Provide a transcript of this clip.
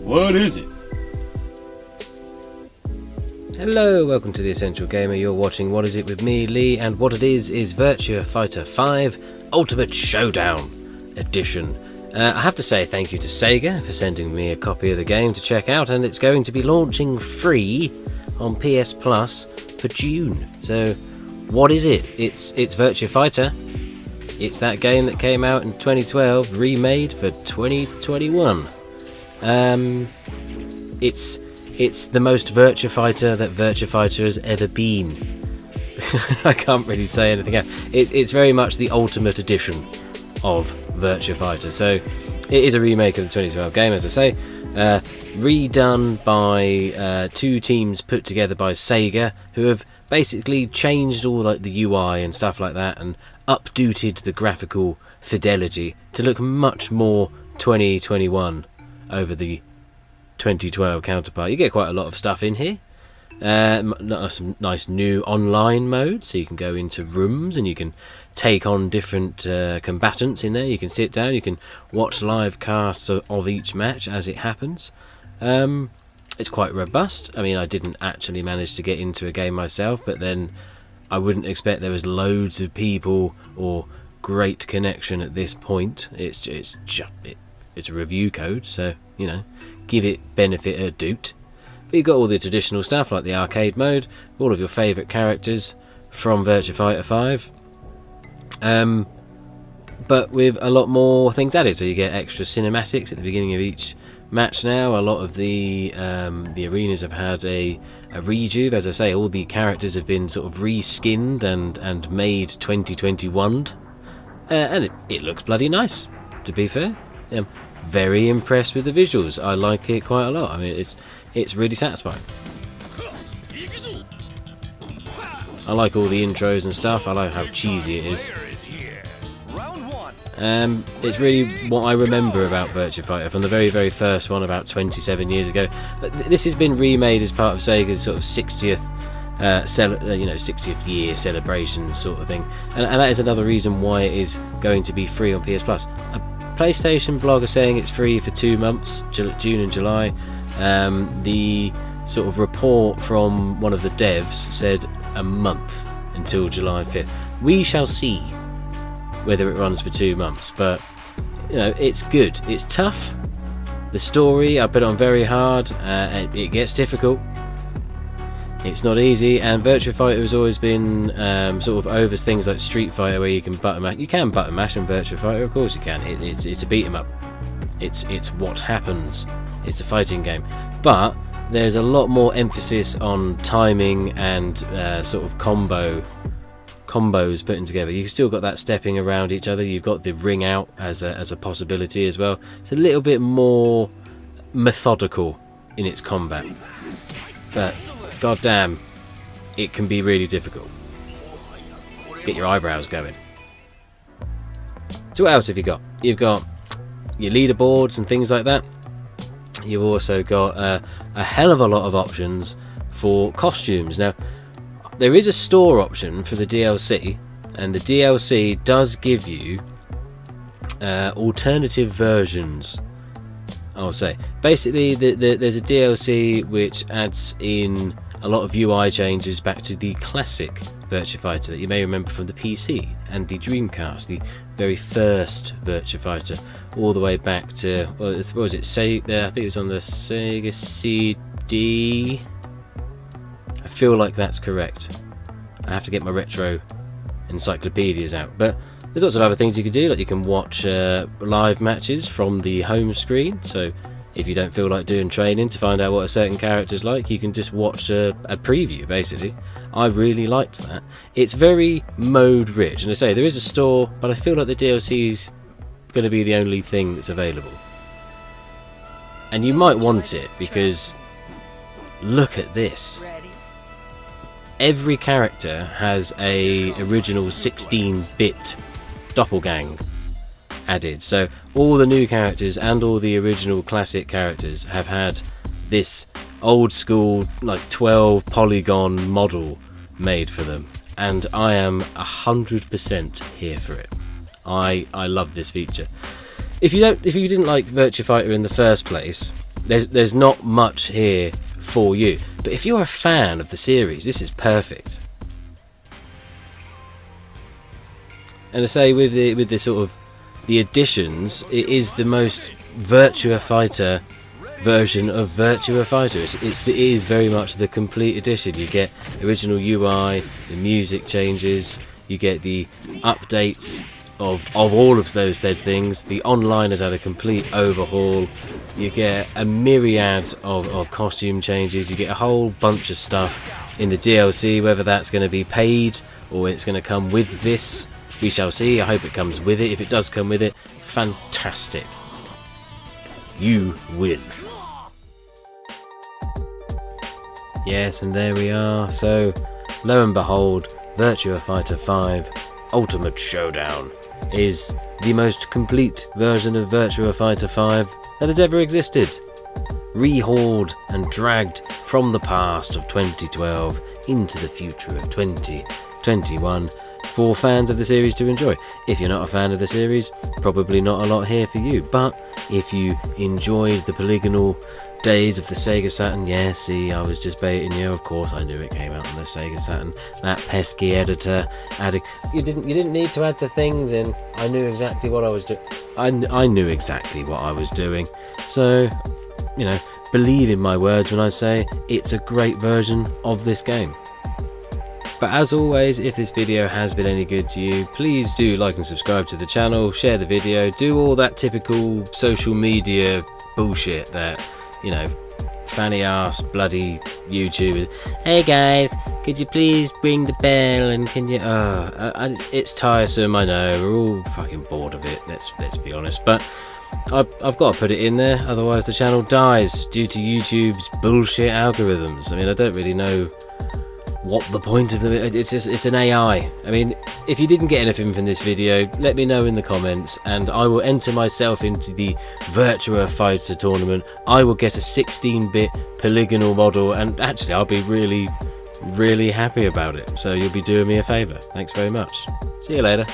What is it? Hello, welcome to The Essential Gamer. You're watching What Is It with me, Lee, and what it is Virtua Fighter 5 Ultimate Showdown Edition. I have to say thank you to Sega for sending me a copy of the game to check out, and it's going to be launching free on PS Plus for June. So, what is it? It's Virtua Fighter. It's that game that came out in 2012, remade for 2021. It's the most Virtua Fighter that Virtua Fighter has ever been. I can't really say anything else. It's very much the ultimate edition of Virtua Fighter. So it is a remake of the 2012 game, as I say, redone by two teams put together by Sega, who have basically changed all like the UI and stuff like that, and updated the graphical fidelity to look much more 2021 over the 2012 counterpart. You get quite a lot of stuff in here. Some nice new online mode, so you can go into rooms and you can take on different combatants in there. You can sit down, you can watch live casts of each match as it happens. It's quite robust. I mean, I didn't actually manage to get into a game myself, but then I wouldn't expect there was loads of people or great connection at this point. It's a review code, so you know, give it benefit of doubt. But you've got all the traditional stuff like the arcade mode, all of your favourite characters from Virtua Fighter 5, but with a lot more things added. So you get extra cinematics at the beginning of each match now. A lot of the arenas have had a rejuve. As I say, all the characters have been sort of reskinned and made 2021, and it looks bloody nice, to be fair. Very impressed with the visuals. I like it quite a lot. I mean, it's really satisfying. I like all the intros and stuff. I like how cheesy it is. It's really what I remember about Virtua Fighter from the very, very first one about 27 years ago. But this has been remade as part of Sega's sort of 60th 60th year celebration sort of thing, and that is another reason why it is going to be free on PS Plus. PlayStation blog are saying it's free for 2 months, June and July. The sort of report from one of the devs said a month until July 5th. We shall see whether it runs for 2 months, but you know, it's good. It's tough. The story, I put it on very hard. It gets difficult. It's not easy, and Virtua Fighter has always been sort of over things like Street Fighter, where you can button mash. You can button mash in Virtua Fighter, of course you can. It's a beat 'em up. It's what happens. It's a fighting game, but there's a lot more emphasis on timing and sort of combos putting together. You've still got that stepping around each other. You've got the ring out as a possibility as well. It's a little bit more methodical in its combat, but goddamn, it can be really difficult. Get your eyebrows going. So what else have you got? You've got your leaderboards and things like that. You've also got a hell of a lot of options for costumes. Now, there is a store option for the DLC, and the DLC does give you alternative versions, I'll say. Basically, there's a DLC which adds in a lot of UI changes back to the classic Virtua Fighter that you may remember from the PC and the Dreamcast, the very first Virtua Fighter, all the way back to, what was it? I think it was on the Sega CD. I feel like that's correct. I have to get my retro encyclopedias out, but there's lots of other things you can do, like you can watch live matches from the home screen. So if you don't feel like doing training to find out what a certain character's like, you can just watch a preview, basically. I really liked that. It's very mode rich, and I say there is a store, but I feel like the DLC's going to be the only thing that's available. And you might want it, because look at this. Every character has a original 16-bit doppelgang added, so all the new characters and all the original classic characters have had this old school like 12 polygon model made for them, and I am 100% here for it. I love this feature. If you didn't like Virtua Fighter in the first place, there's not much here for you. But if you're a fan of the series, this is perfect. And I say with the sort of the additions, it is the most Virtua Fighter version of Virtua Fighter. It is very much the complete edition. You get original UI, the music changes, you get the updates of all of those said things. The online has had a complete overhaul. You get a myriad of costume changes. You get a whole bunch of stuff in the DLC, whether that's going to be paid or it's going to come with this. We shall see. I hope it comes with it. If it does come with it, fantastic. You win. Yes, and there we are. So, lo and behold, Virtua Fighter 5 Ultimate Showdown is the most complete version of Virtua Fighter 5 that has ever existed. Rehauled and dragged from the past of 2012 into the future of 2021 for fans of the series to enjoy. If you're not a fan of the series, probably not a lot here for you. But if you enjoyed the polygonal days of the Sega Saturn, yeah, see, I was just baiting you. Of course, I knew it came out on the Sega Saturn. That pesky editor adding. You didn't need to add the things in. I knew exactly what I was doing. I knew exactly what I was doing. So, you know, believe in my words when I say it's a great version of this game. But as always, if this video has been any good to you, please do like and subscribe to the channel, share the video, do all that typical social media bullshit that, you know, fanny ass bloody YouTubers. Hey guys, could you please ring the bell and can you... it's tiresome, I know, we're all fucking bored of it, let's be honest. But I've got to put it in there, otherwise the channel dies due to YouTube's bullshit algorithms. I mean, I don't really know what the point of it's an AI. I mean, if you didn't get anything from this video, let me know in the comments and I will enter myself into the Virtua Fighter tournament. I will get a 16-bit polygonal model and actually I'll be really happy about it. So you'll be doing me a favour. Thanks very much. See you later.